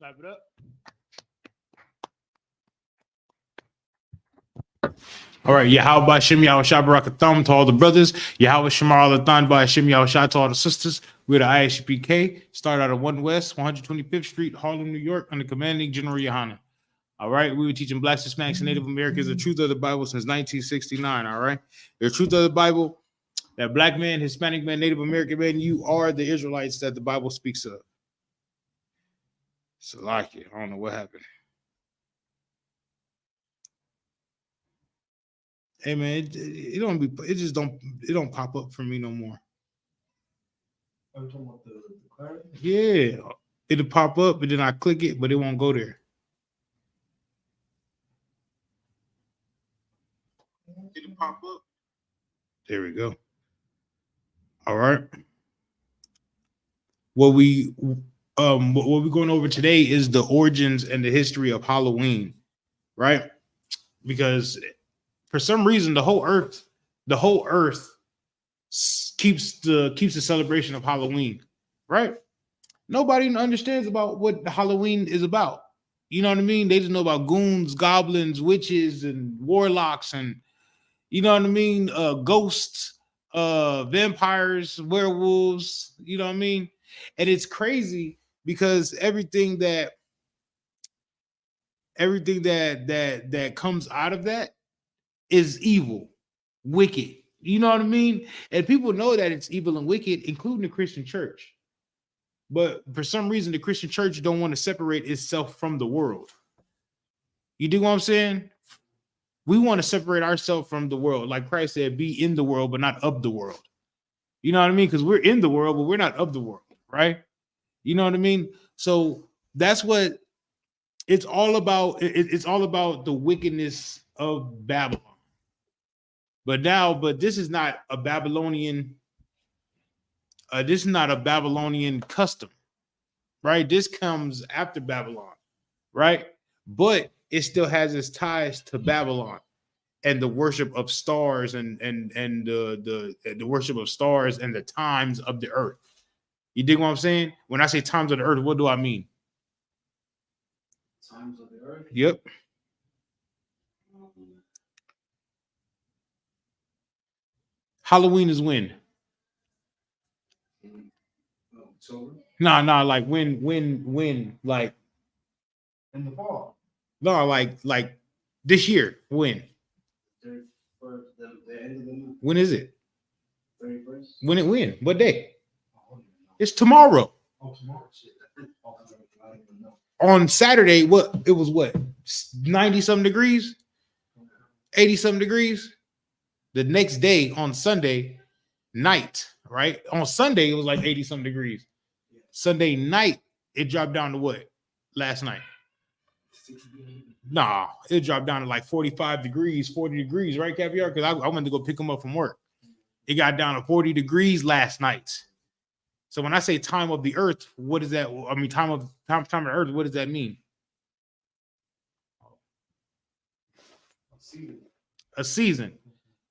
Clap it up. All right, Yahweh Shem Yahweh Barakatham to all the brothers. Yahweh Shemar Alathan by Shem Yahweh to all the sisters. We're the Isupk. Start out of 1 West, 125th Street, Harlem, New York, under commanding General Yohana. All right, we were teaching Blacks, Hispanics, and Native Americans the truth of the Bible since 1969. All right, the truth of the Bible, that Black man, Hispanic man, Native American man, you are the Israelites that the Bible speaks of. So like it, I don't know what happened. Hey man, it don't pop up for me no more. Are you talking about the clarity? Yeah, it'll pop up, but then I click it, but it won't go there. It'll pop up. There we go. All right. What we're going over today is the origins and the history of Halloween, right? Because for some reason, the whole earth keeps the celebration of Halloween, right? Nobody understands about what Halloween is about. You know what I mean? They just know about goons, goblins, witches, and warlocks, and you know what I mean? Ghosts, vampires, werewolves. You know what I mean? And it's crazy because everything that comes out of that is evil, wicked. You know what I mean? And people know that it's evil and wicked, including the Christian church. But for some reason, the Christian church don't want to separate itself from the world. You do what I'm saying? We want to separate ourselves from the world. Like Christ said, be in the world, but not of the world. You know what I mean? Because we're in the world, but we're not of the world, right? You know what I mean? So that's what it's all about. It's all about the wickedness of Babylon. But this is not a Babylonian. This is not a Babylonian custom, right? This comes after Babylon, right? But it still has its ties to Babylon and the worship of stars and the worship of stars and the times of the earth. You dig what I'm saying? When I say times of the earth, what do I mean? Times of the earth? Yep. Halloween is when? October? No, like when, like In the fall. no, like this year. When? 31st, the end of the month. When is it? 31st? When? What day? Oh, It's tomorrow. oh, tomorrow. Shit. Oh, I don't even know. On Saturday, it was 90 something degrees, 80 something degrees. The next day on Sunday night, right? On Sunday, it was like 80 something degrees. Yeah. Sunday night, it dropped down to what? Last night? 60. Nah, it dropped down to like 45 degrees, 40 degrees, right, Caviar? Because I went to go pick them up from work. It got down to 40 degrees last night. So when I say time of the earth, what is that? I mean, time of the earth, what does that mean? A season,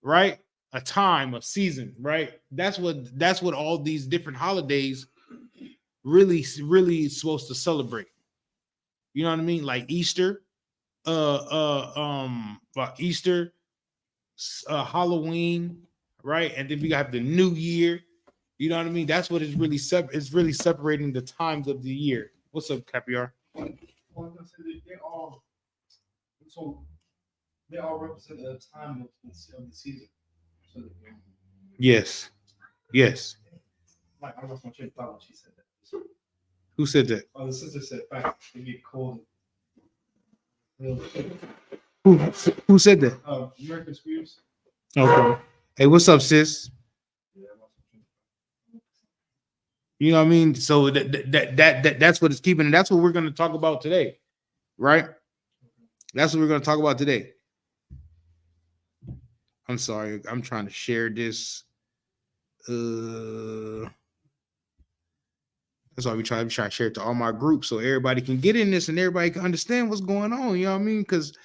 right? A time, a season, right? That's what all these different holidays really is supposed to celebrate. You know what I mean? Like Easter, Easter, Halloween, right? And then we have the New Year. You know what I mean? That's what is really separating the times of the year. What's up, Capiar? Well, I was gonna say they all represent a time of the season. So, Yes. like I lost my train of thought when she said that. Who said that? Oh, the sister said fact. They get cold. Real. Who said that? American Spears. Okay. Hey, what's up, sis? Yeah, I lost my train of thought. You know what I mean? So that's what it's keeping, and that's what we're going to talk about today, right? That's what we're going to talk about today. I'm sorry, I'm trying to share this. That's why we try to share it to all my groups so everybody can get in this and everybody can understand what's going on. You know what I mean? Because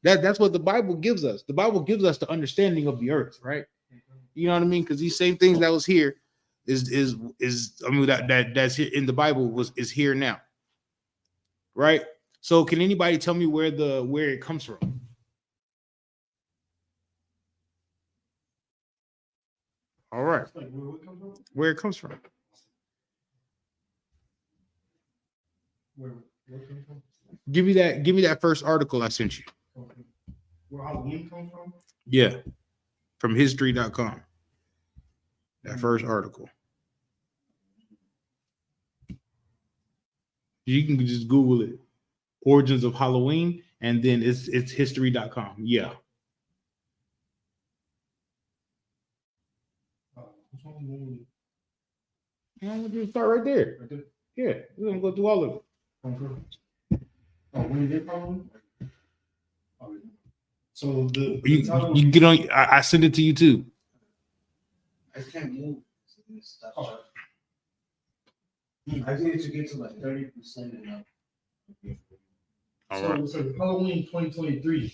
that's what the Bible gives us. The Bible gives us the understanding of the earth, right? You know what I mean? Because these same things that was here is I mean that's here in the Bible is here now, right? So can anybody tell me where it comes from? All right. It's like, where it comes from? Where it comes from. Where it comes from? Give me that first article I sent you. Okay. Where Halloween comes from? Yeah. From history.com. That first article. You can just Google it. Origins of Halloween, and then it's history.com. Yeah. Which one? Yeah, I'm gonna start right there. Right there. Yeah, we're gonna go through all of it. Okay. Oh, when did Halloween? Oh, yeah. So You can get on. I sent it to you too. I can't move. Oh. I think it should get to like 30% enough. All So right. it's like Halloween 2023.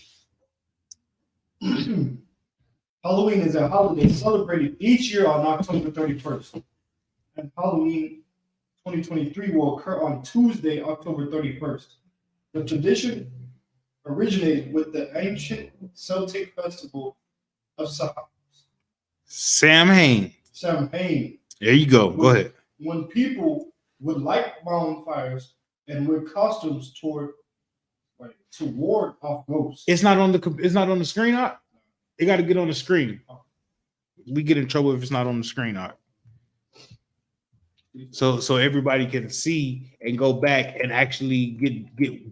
Halloween is a holiday celebrated each year on October 31st. And Halloween 2023 will occur on Tuesday, October 31st. The tradition originated with the ancient Celtic festival of Samhain. Samhain, There you go. Go ahead. when people would light bonfires and wear costumes to ward off ghosts. It's not on the screen, Art. It got to get on the screen. We get in trouble if it's not on the screen, Art. So everybody can see and go back and actually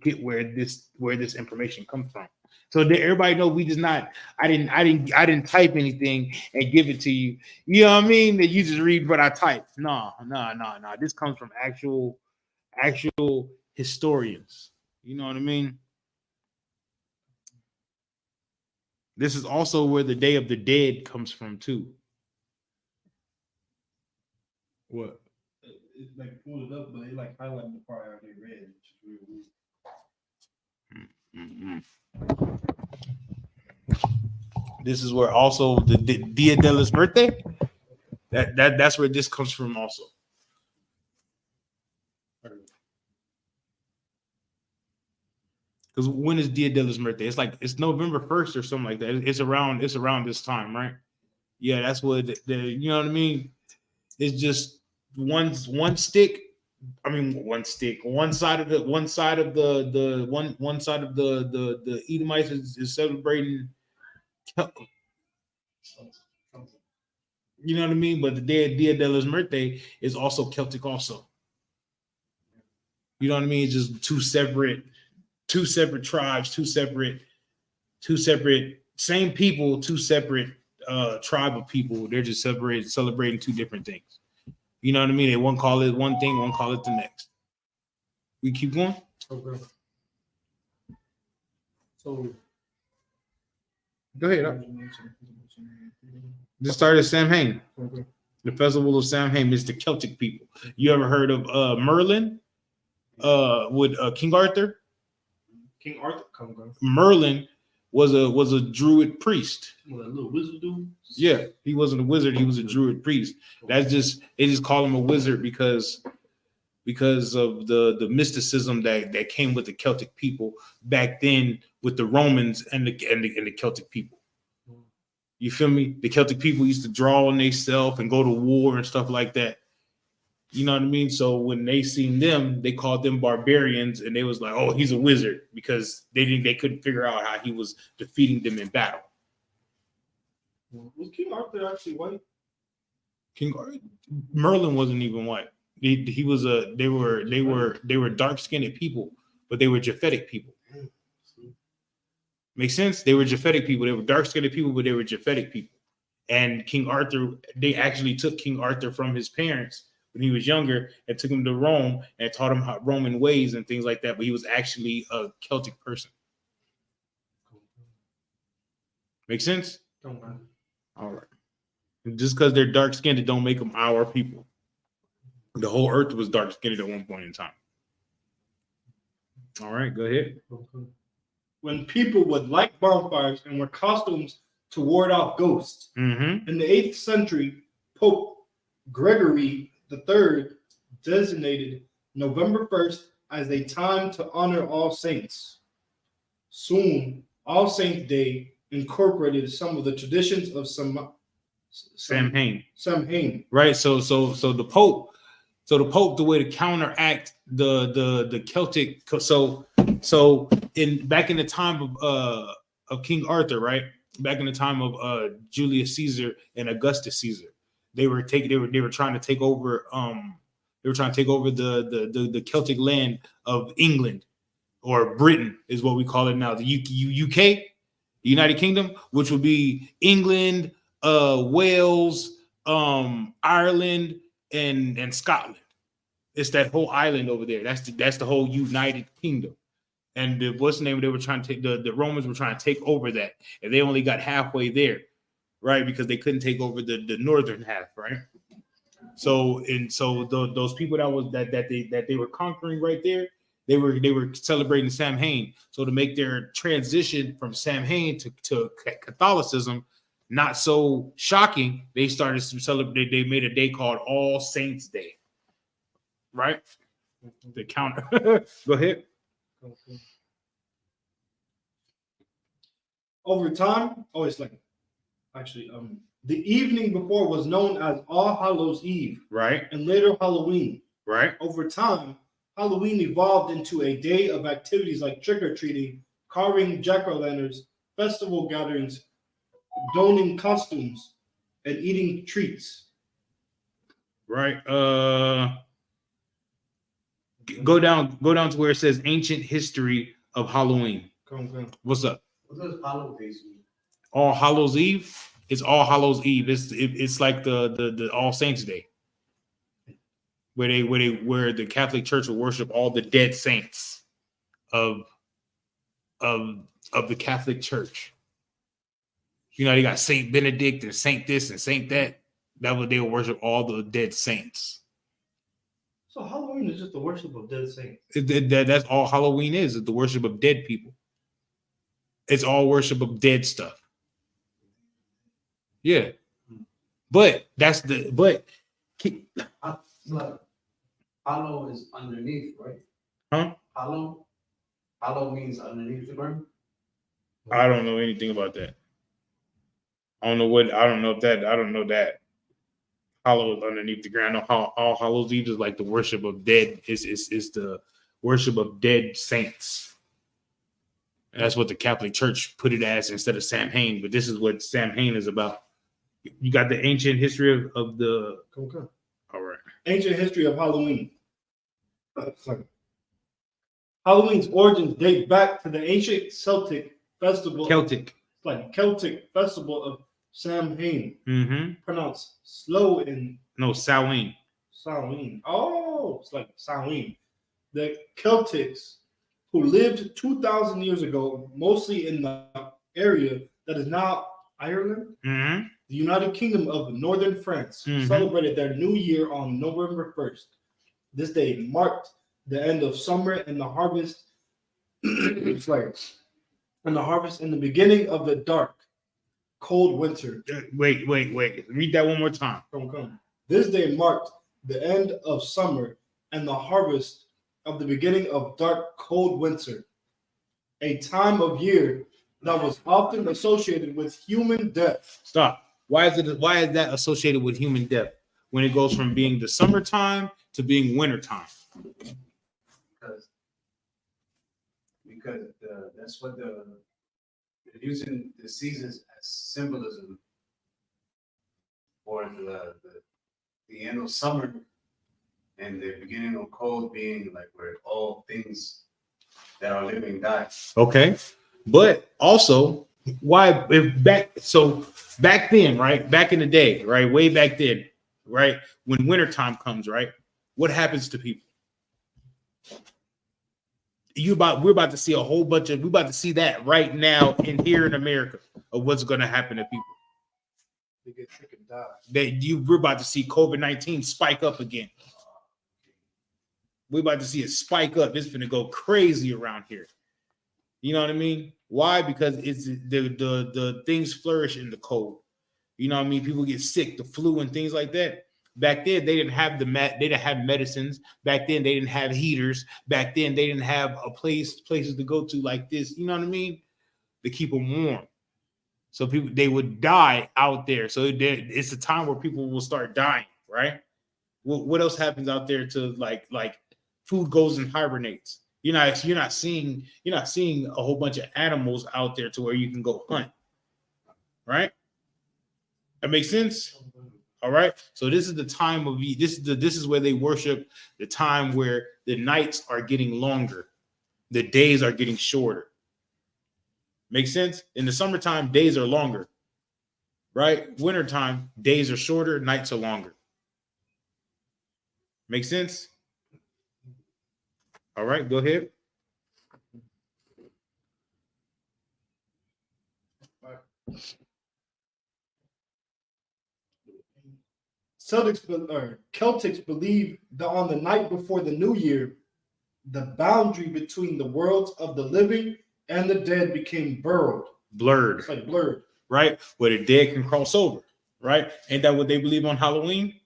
get where this information comes from. So that everybody know we just not. I didn't type anything and give it to you. You know what I mean? That you just read what I typed. No. This comes from actual historians. You know what I mean? This is also where the Day of the Dead comes from too. What? It like pulled it up, but it like highlighted the part I already read, which is really weird. Mm-hmm. This is where also the Dia de los Birthday. That's where this comes from also. Because when is Dia de los Birthday? It's November 1st or something like that. It's around this time, right? Yeah, that's what you know what I mean. It's just one stick. I mean, one stick. One side of the Edomites is celebrating. You know what I mean? But the Dia de los Muertos is also Celtic also. You know what I mean? It's just two separate tribes, two separate same people, two separate tribe of people. They're just celebrating two different things. You know what I mean? They one call it one thing, one call it the next. We keep going. Okay. So go ahead. This started Samhain. okay. The festival of Samhain is the Celtic people. You ever heard of Merlin? With King Arthur? King Arthur come on. Merlin was a druid priest. What, a little wizard dude? Yeah, he wasn't a wizard, he was a druid priest. They just call him a wizard because of the mysticism that came with the Celtic people back then with the Romans and the Celtic people. You feel me? The Celtic people used to draw on themselves and go to war and stuff like that. You know what I mean? So when they seen them, they called them barbarians, and they was like, "Oh, he's a wizard," because they couldn't figure out how he was defeating them in battle. Was King Arthur actually white? Merlin wasn't even white. They were dark-skinned people, but they were Japhetic people. Makes sense? They were Japhetic people. They were dark-skinned people, but they were Japhetic people. And King Arthur, they actually took King Arthur from his parents when he was younger and took him to Rome and taught him how Roman ways and things like that. But he was actually a Celtic person. Make sense? Don't mind. All right. Just because they're dark-skinned, it don't make them our people. The whole earth was dark-skinned at one point in time. All right, go ahead. Okay. When people would light bonfires and wear costumes to ward off ghosts. Mm-hmm. In the 8th century, Pope Gregory III designated November 1st as a time to honor all saints. Soon, All Saints Day incorporated some of the traditions of Samhain. Samhain. Right. So the Pope, the way to counteract the Celtic, so in back in the time of King Arthur, right? Back in the time of Julius Caesar and Augustus Caesar, they were trying to take over the Celtic land of England, or Britain is what we call it now, the UK, the United Kingdom, which would be England, Wales, Ireland, and Scotland. It's that whole island over there. That's the whole United Kingdom. And what's the name? They were trying to take the Romans were trying to take over that, and they only got halfway there, right? Because they couldn't take over the northern half, right? So those people that they were conquering right there, they were celebrating Samhain. So to make their transition from Samhain to Catholicism not so shocking, they started to celebrate. They made a day called All Saints Day, right? The counter. Go ahead. Over time, it's like actually the evening before was known as All Hallows Eve, Right. and later Halloween. Right. Over time, Halloween evolved into a day of activities like trick-or-treating, carving jack-o'-lanterns, festival gatherings, donning costumes, and eating treats. Right. Go down to where it says ancient history of Halloween. Come. What's up? What does holidays mean? All Hallows Eve. It's All Hallows Eve. It's like the All Saints Day, where the Catholic Church will worship all the dead saints of the Catholic Church. You know, they got Saint Benedict and Saint this and Saint that. That would they will worship all the dead saints. So Halloween is just the worship of dead saints. That's all Halloween is the worship of dead people. It's all worship of dead stuff. Yeah. But Look, hollow is underneath, right? Huh? Hollow means underneath the ground. I don't know anything about that. I don't know that. Hollow is underneath the ground. I know how All Hallows Eve is like the worship of dead. Is the worship of dead saints. And that's what the Catholic Church put it as instead of Samhain. But this is what Samhain is about. You got the ancient history of the. Okay. All right. Ancient history of Halloween. Halloween's origins date back to the ancient Celtic festival of Samhain, Mm-hmm. pronounced slow in No, Samhain. Samhain. Oh, it's like Samhain. The Celtics, who lived 2,000 years ago, mostly in the area that is now Ireland, Mm-hmm. the United Kingdom of Northern France, celebrated their new year on November 1st. This day marked the end of summer and the harvest. It's like, and the harvest and the beginning of the dark, cold winter. Wait. Read that one more time. Come. This day marked the end of summer and the harvest of the beginning of dark, cold winter, a time of year that was often associated with human death. Stop. Why is that associated with human death when it goes from being the summertime to being wintertime? Because that's what they're using the seasons as symbolism for the end of summer and the beginning of cold being like where all things that are living die. Okay, but also why back then, right? Back in the day, right? Way back then, right? When wintertime comes, right? What happens to people? We're about to see we're about to see that right now here in America of what's going to happen to people. They get sick and die. We're about to see COVID-19 spike up again. We're about to see it spike up. It's going to go crazy around here. You know what I mean? Why? Because it's the things flourish in the cold. You know what I mean? People get sick, the flu and things like that. Back then, they didn't have they didn't have medicines. Back then, they didn't have heaters. Back then, they didn't have places to go to like this. You know what I mean? To keep them warm. So they would die out there. So it's a time where people will start dying, right? What else happens out there to like food goes and hibernates? You're not seeing a whole bunch of animals out there to where you can go hunt, right? That makes sense. All right. So this is the time of this is where they worship, the time where the nights are getting longer, the days are getting shorter. Make sense? In the summertime, days are longer, right? Wintertime, days are shorter, nights are longer. Make sense? All right, go ahead. Celtics believe that on the night before the new year, the boundary between the worlds of the living and the dead became blurred. It's like blurred, right? Where the dead can cross over, right? Ain't that what they believe on Halloween?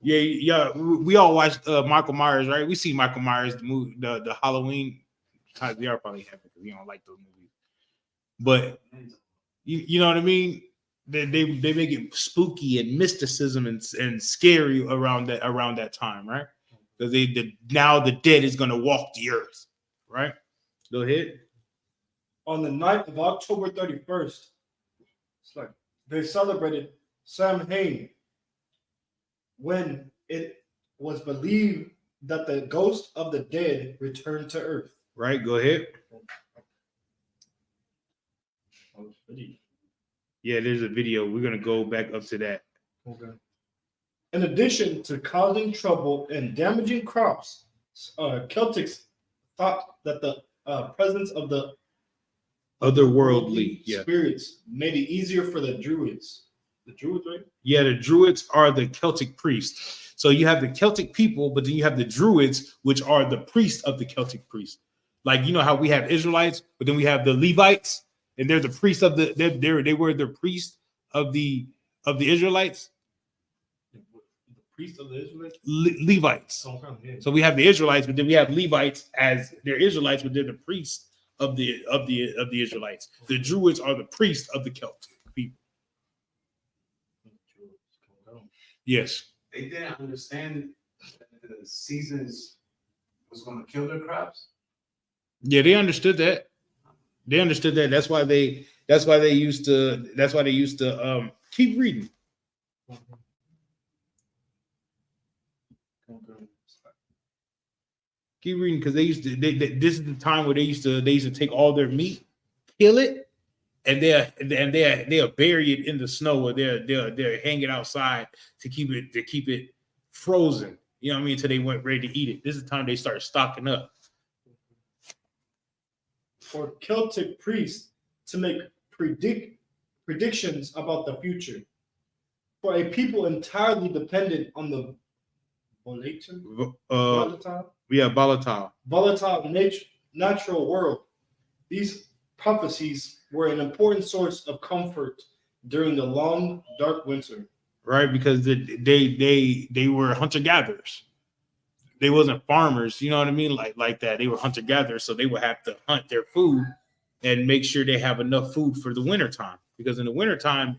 Yeah. We all watched Michael Myers, right? We see Michael Myers, the movie, the Halloween. We are probably happy because we don't like those movies, but you know what I mean. They make it spooky and mysticism and scary around that time, right? Because now the dead is gonna walk the earth, right? Go ahead. On the night of October 31st, it's like they celebrated Samhain, when it was believed that the ghost of the dead returned to earth. Right, go ahead. Yeah, there's a video. We're gonna go back up to that. Okay. In addition to causing trouble and damaging crops, Celtics thought that the presence of the Otherworldly spirits made it easier for the Druids. The Druids, right? Yeah, the Druids are the Celtic priests. So you have the Celtic people, but then you have the Druids, which are the priests of the Celtic priests. Like, you know how we have Israelites, but then we have the Levites, and they're the priests of they were the priests of the Israelites. The priests of the Israelites? Levites. Okay. So we have the Israelites, but then we have Levites as they're Israelites, but they're the priests of the Israelites. The Druids are the priests of the Celtic people. Yes. They didn't understand that the seasons was going to kill their crops. Yeah, they understood that. They understood that. That's why they used to keep reading. Keep reading, because this is the time where they used to take all their meat, kill it, and they'll bury it in the snow, or they'll hang it outside to keep it frozen. You know what I mean? Until they weren't ready to eat it. This is the time they start stocking up. For Celtic priests to make predictions about the future. For a people entirely dependent on the volatile natural world, these prophecies were an important source of comfort during the long, dark winter. Right, because they were hunter-gatherers. They wasn't farmers, you know what I mean? Like that. They were hunter-gatherers, so they would have to hunt their food and make sure they have enough food for the wintertime. Because in the wintertime,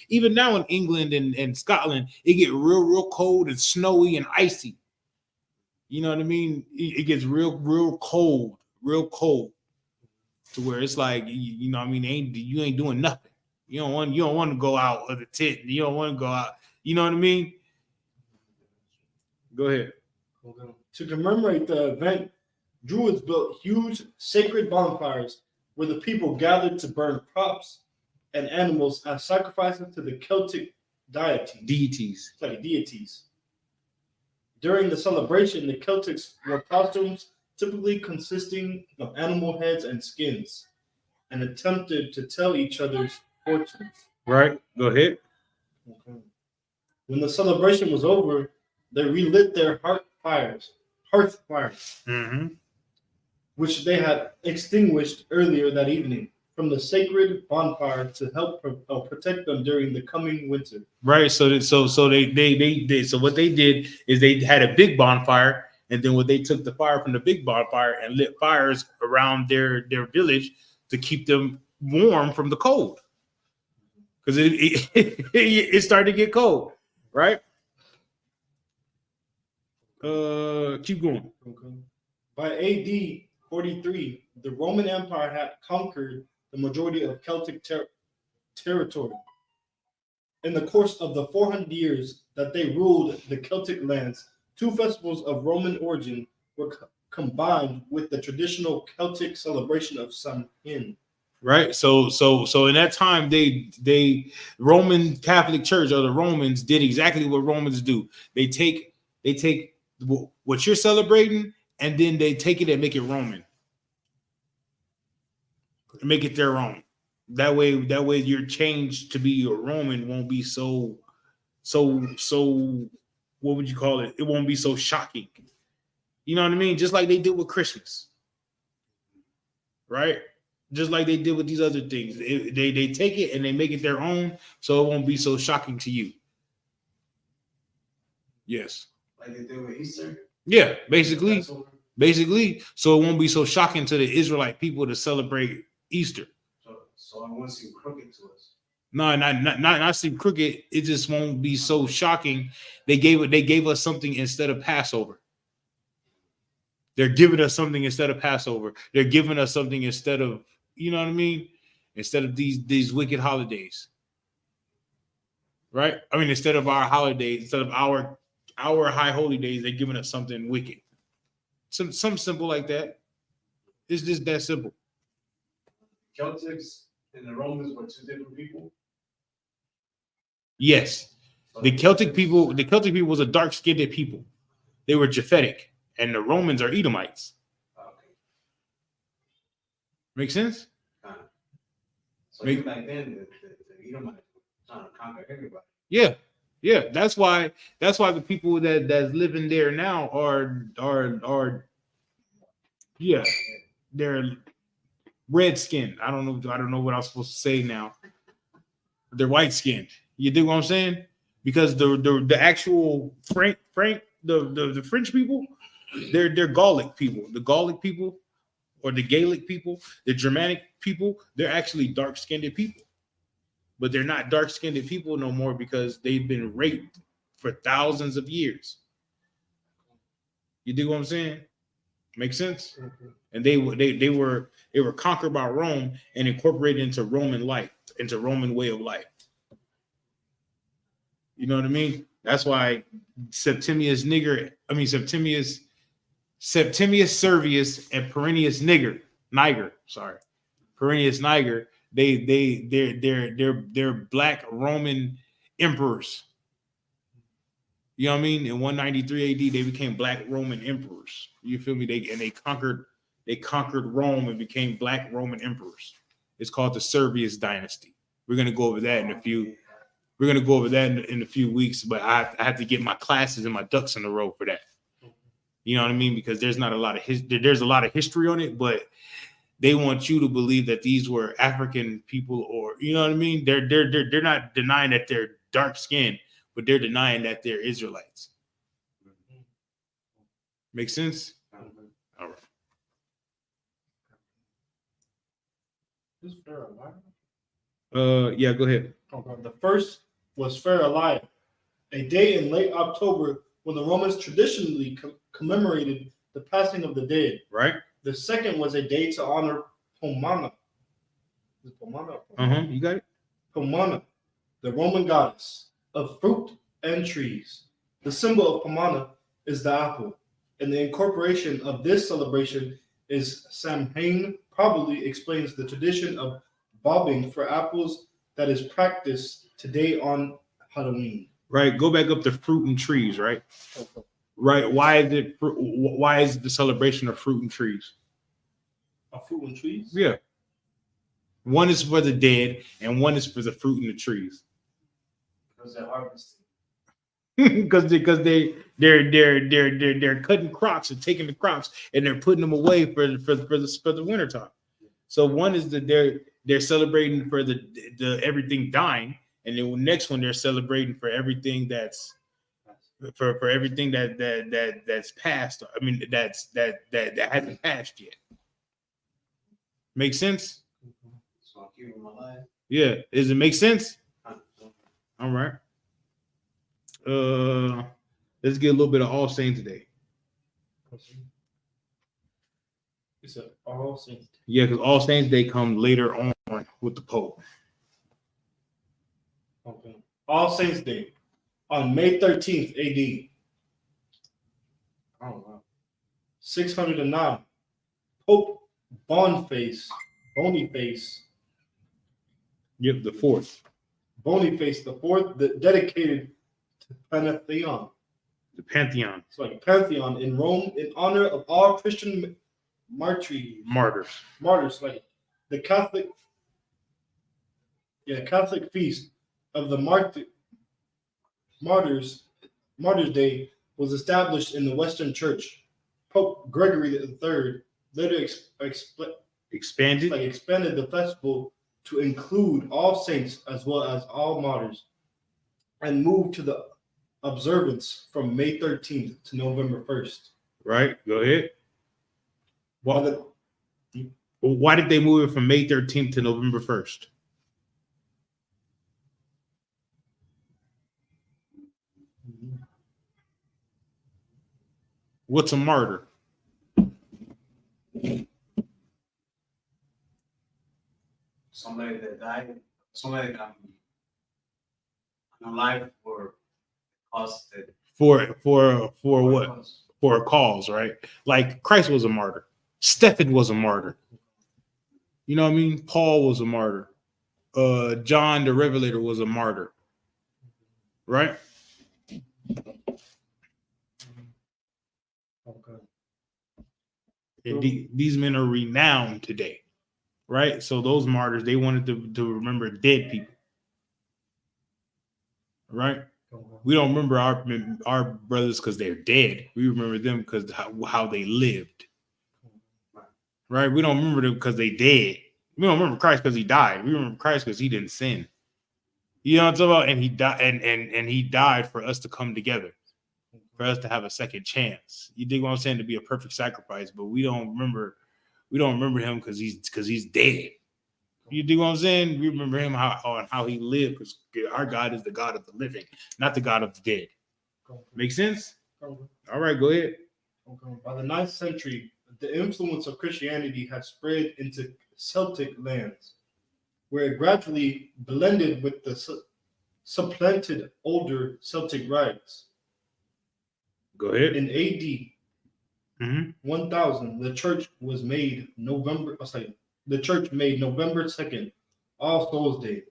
even now in England and Scotland, it get real cold and snowy and icy. You know what I mean? It gets real cold to where it's like, you know what I mean? You ain't doing nothing. You don't want to go out of the tent. You don't want to go out. You know what I mean? Go ahead. To commemorate the event, Druids built huge sacred bonfires where the people gathered to burn crops and animals as sacrifices to the Celtic deities. During the celebration, the Celtics wore costumes typically consisting of animal heads and skins, and attempted to tell each other's fortunes. Right. Go ahead. Okay. When the celebration was over, they relit their hearth fires, mm-hmm. which they had extinguished earlier that evening. from the sacred bonfire to help protect them during the coming winter. Right. So what they did is they had a big bonfire, and then what they took the fire from the big bonfire and lit fires around their village to keep them warm from the cold. Because it started to get cold, right? Keep going. Okay. By AD 43, the Roman Empire had conquered the majority of Celtic territory. In the course of the 400 years that they ruled the Celtic lands, two festivals of Roman origin were combined with the traditional Celtic celebration of Samhain. Right. So in that time, they Roman Catholic Church, or the Romans, did exactly what Romans do. They take what you're celebrating, and then they take it and make it Roman, make it their own. That way your change to be a Roman won't be so what would you call it? It won't be so shocking. You know what I mean? Just like they did with Christmas, right? Just like they did with these other things. They take it and they make it their own, so it won't be so shocking to you. Yes. Like they did with Easter? Yeah, basically, so it won't be so shocking to the Israelite people to celebrate Easter. So I want to seem crooked to us. No, not seem crooked. It just won't be so shocking. They gave us something instead of Passover. They're giving us something instead of Passover. They're giving us something instead of, you know what I mean? Instead of these wicked holidays. Right? I mean, instead of our holidays, instead of our high holy days, they're giving us something wicked. Some simple like that. It's just that simple. Celtics and the Romans were two different people. Yes. The Celtic people was a dark-skinned people. They were Japhetic, and the Romans are Edomites. Okay. Make sense? Kind of. So even back then, the Edomites were trying to conquer everybody. Yeah. That's why the people that's living there now are they're red skinned. I don't know what I'm supposed to say now. They're white skinned. You dig what I'm saying? Because the actual the French people, they're Gallic people. The Gallic people, or the Gaelic people, the Germanic people, they're actually dark skinned people. But they're not dark skinned people no more because they've been raped for thousands of years. You dig what I'm saying? Make sense? Mm-hmm. And they were conquered by Rome and incorporated into Roman life, into Roman way of life. You know what I mean? That's why Septimius Servius and Perennius Niger, they're black Roman emperors. You know what I mean? In 193 AD, they became black Roman emperors. You feel me? They conquered Rome and became black Roman emperors. It's called the Servius dynasty. We're gonna go over that in a few. We're gonna go over that in a few weeks, but I have to get my classes and my ducks in a row for that. You know what I mean? Because there's not a lot of there's a lot of history on it, but they want you to believe that these were African people, or you know what I mean? They're not denying that they're dark skinned, but they're denying that they're Israelites. Make sense? All right. Is Fair alive? Yeah, go ahead. Okay. The first was Fair alive, a day in late October when the Romans traditionally commemorated the passing of the dead. Right. The second was a day to honor Pomona. Is it Pomona? You got it. Pomona, the Roman goddess of fruit and trees. The symbol of Pomona is the apple, and the incorporation of this celebration is Samhain probably explains the tradition of bobbing for apples that is practiced today on Halloween. Right. Go back up to fruit and trees, right? Okay. Right. Why is it the celebration of fruit and trees? Of fruit and trees? Yeah. One is for the dead and one is for the fruit and the trees. Because they're harvesting. Because they're cutting crops and taking the crops and they're putting them away for the winter time. So one is that they're celebrating for the everything dying, and then the next one they're celebrating for everything that's for everything that's passed. I mean, that hasn't passed yet. Make sense? So I'll keep them alive. Yeah. Does it make sense? All right. Let's get a little bit of All Saints Day. It's a All Saints. Yeah, because All Saints Day comes later on with the Pope. Okay. All Saints Day on May 13th AD. Oh wow. 609. Pope Boniface. Yep, the fourth. Boniface the fourth, dedicated to Pantheon. The Pantheon. It's like Pantheon in Rome in honor of all Christian martyrs, like the Catholic feast of the Martyrs Day was established in the Western Church. Pope Gregory III later expanded the festival to include all saints as well as all martyrs, and moved to the observance from May 13th to November 1st. Right? Go ahead. Why did they move it from May 13th to November 1st? What's a martyr? Somebody that died, somebody that alive for cause that For what? For a cause, right? Like Christ was a martyr. Stephen was a martyr. You know what I mean? Paul was a martyr. John the Revelator was a martyr. Right? Okay. And these men are renowned today. Right? So those martyrs, they wanted to remember dead people. Right? We don't remember our brothers because they're dead. We remember them because how they lived. Right? We don't remember them because they dead. We don't remember Christ because he died. We remember Christ because he didn't sin. You know what I'm talking about? And he died, and he died for us to come together, for us to have a second chance. You dig what I'm saying? To be a perfect sacrifice, but we don't remember him because he's dead. You dig what I'm saying? We remember him how he lived, because our God is the God of the living, not the God of the dead. Make sense? All right, go ahead. By the 9th century, the influence of Christianity had spread into Celtic lands, where it gradually blended with the supplanted older Celtic rites. Go ahead. In AD 1000, the church made November 2nd, All Souls Day.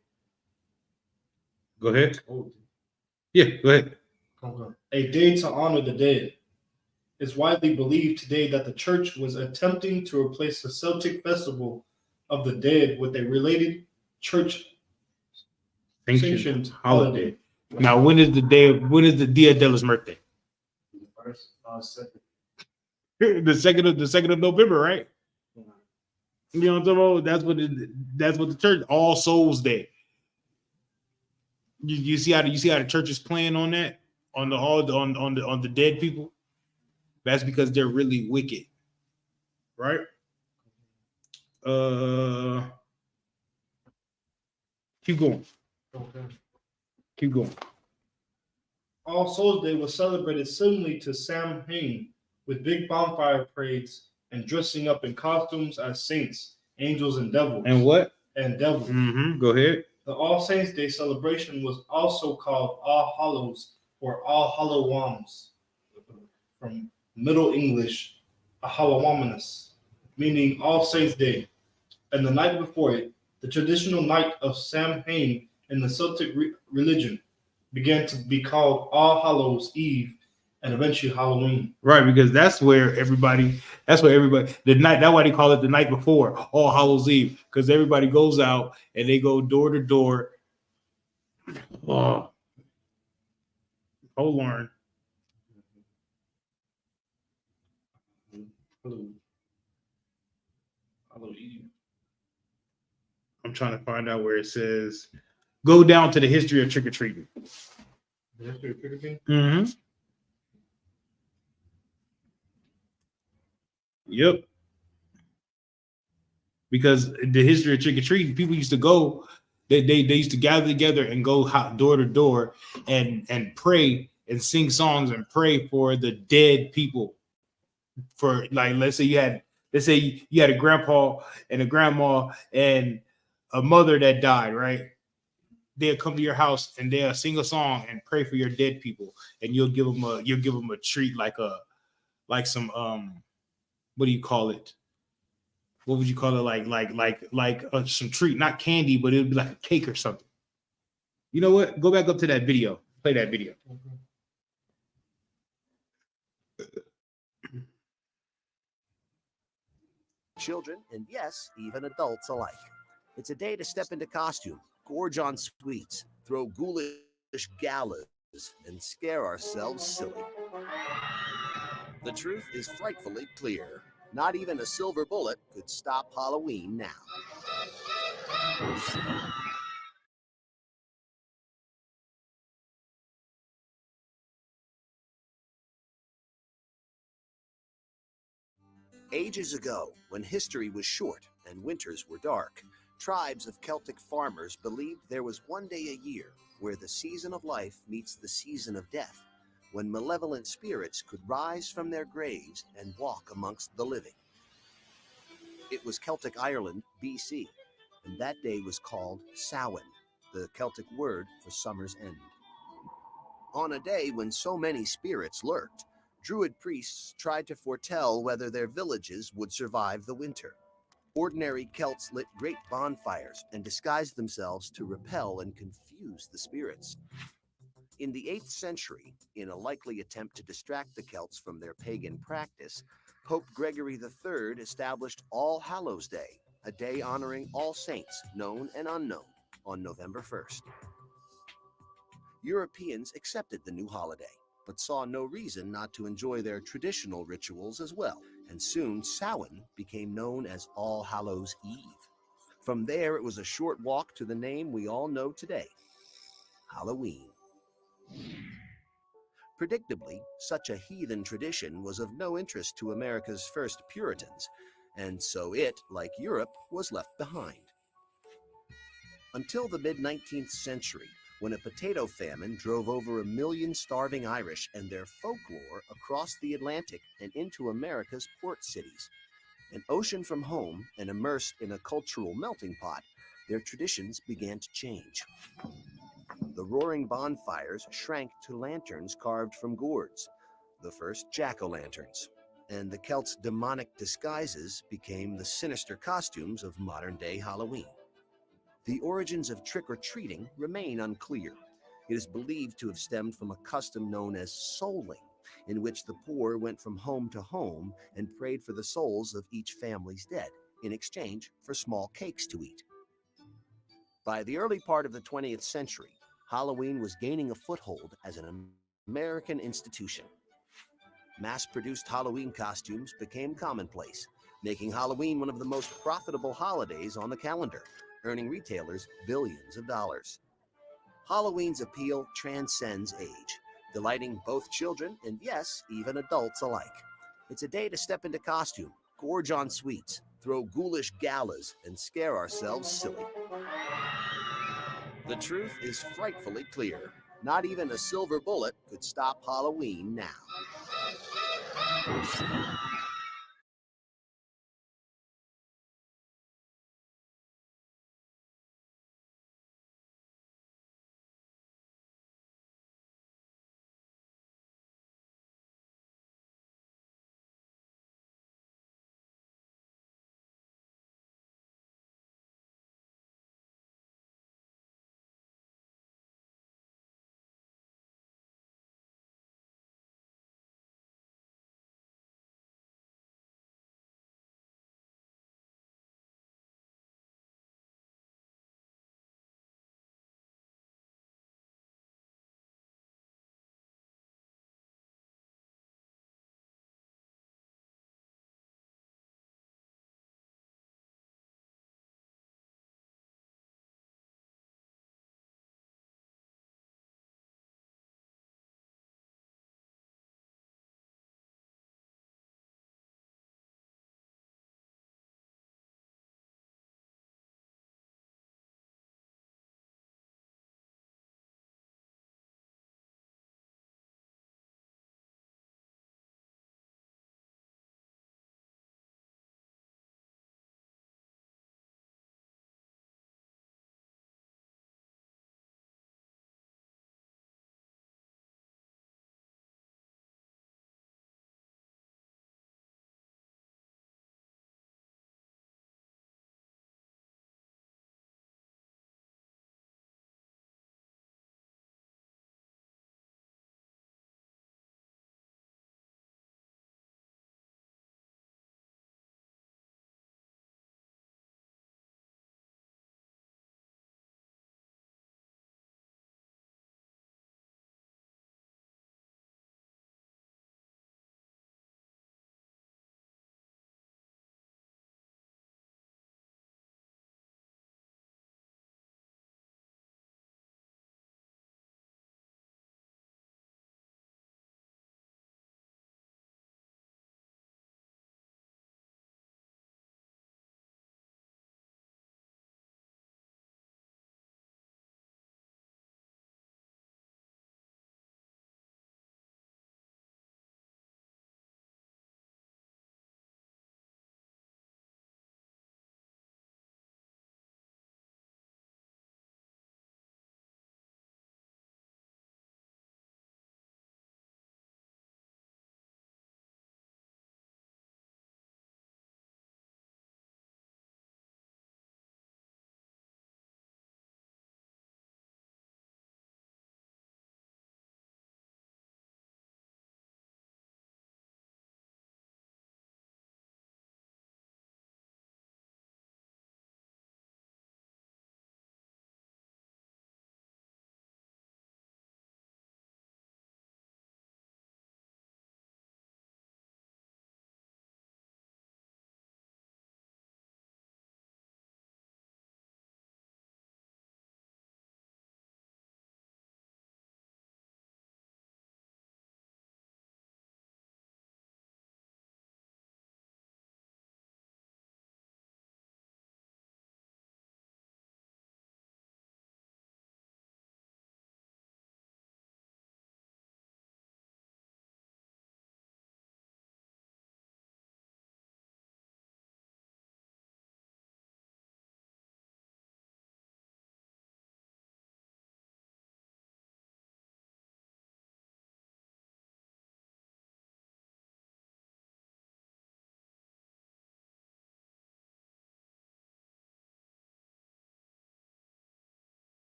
Go ahead. Yeah, go ahead. A day to honor the dead. It's widely believed today that the church was attempting to replace the Celtic festival of the dead with a related church sanctioned holiday. Now, when is the Dia de los Muertos? The second of November, right? You know what I'm talking about? That's what the church, All Souls Day. You see how the church is playing on that, on the dead people. That's because they're really wicked, right? Keep going. Okay. Keep going. All Souls Day was celebrated similarly to Samhain, with big bonfire parades and dressing up in costumes as saints, angels, and devils. And what? And devils. Go ahead. The All Saints Day celebration was also called All Hallows or All Hallowams, from Middle English, Hallowaminus, meaning All Saints Day. And the night before it, the traditional night of Samhain in the Celtic religion, began to be called All Hallows Eve, and eventually Halloween. Right, because that's where everybody, the night, that's why they call it the night before, All Hallows Eve, because everybody goes out and they go door to door. Oh, hold on. I'm trying to find out where it says go down to the history of trick or treating. The history of trick-or-treating? Mm-hmm. Yep. Because the history of trick or treating, people used to go, they used to gather together and go door to door and pray and sing songs and pray for the dead people. For like, let's say you had a grandpa and a grandma and a mother that died, right? They'll come to your house and they'll sing a song and pray for your dead people, and you'll give them a treat like some what do you call it? What would you call it? Like some treat, not candy, but it would be like a cake or something. You know what? Go back up to that video. Play that video. Children, and yes, even adults alike. It's a day to step into costume, gorge on sweets, throw ghoulish galas, and scare ourselves silly. The truth is frightfully clear. Not even a silver bullet could stop Halloween now. Ages ago, when history was short and winters were dark, tribes of Celtic farmers believed there was one day a year where the season of life meets the season of death, when malevolent spirits could rise from their graves and walk amongst the living. It was Celtic Ireland, BC, and that day was called Samhain, the Celtic word for summer's end. On a day when so many spirits lurked, Druid priests tried to foretell whether their villages would survive the winter. Ordinary Celts lit great bonfires and disguised themselves to repel and confuse the spirits. In the 8th century, in a likely attempt to distract the Celts from their pagan practice, Pope Gregory III established All Hallows Day, a day honoring all saints, known and unknown, on November 1st. Europeans accepted the new holiday, but saw no reason not to enjoy their traditional rituals as well, and soon Samhain became known as All Hallows Eve. From there, it was a short walk to the name we all know today, Halloween. Predictably, such a heathen tradition was of no interest to America's first Puritans, and so it, like Europe, was left behind. Until the mid-19th century, when a potato famine drove over 1 million starving Irish and their folklore across the Atlantic and into America's port cities. An ocean from home and immersed in a cultural melting pot, their traditions began to change. The roaring bonfires shrank to lanterns carved from gourds, the first jack-o'-lanterns, and the Celts' demonic disguises became the sinister costumes of modern-day Halloween. The origins of trick-or-treating remain unclear. It is believed to have stemmed from a custom known as souling, in which the poor went from home to home and prayed for the souls of each family's dead, in exchange for small cakes to eat. By the early part of the 20th century, Halloween was gaining a foothold as an American institution. Mass-produced Halloween costumes became commonplace, making Halloween one of the most profitable holidays on the calendar, earning retailers billions of dollars. Halloween's appeal transcends age, delighting both children and, yes, even adults alike. It's a day to step into costume, gorge on sweets, throw ghoulish galas, and scare ourselves silly. The truth is frightfully clear. Not even a silver bullet could stop Halloween now.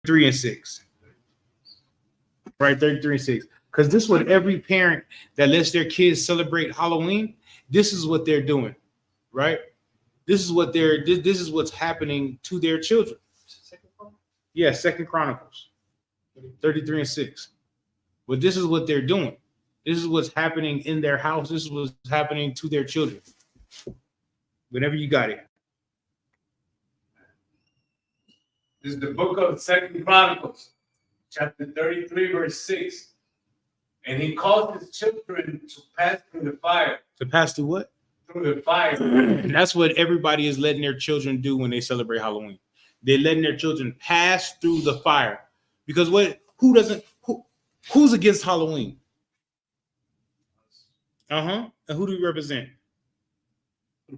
33 and 6. Right, 33 and 6. Because this is what every parent that lets their kids celebrate Halloween, this is what they're doing, right? This is what this is what's happening to their children. Yeah, Second Chronicles 33 and 6. But this is what they're doing. This is what's happening in their house. This is what's happening to their children. Whenever you got it. This is the book of Second Chronicles, chapter 33, verse 6. And he caused his children to pass through the fire. To pass through what? Through the fire. And that's what everybody is letting their children do when they celebrate Halloween. They're letting their children pass through the fire. Because who's against Halloween? And who do we represent?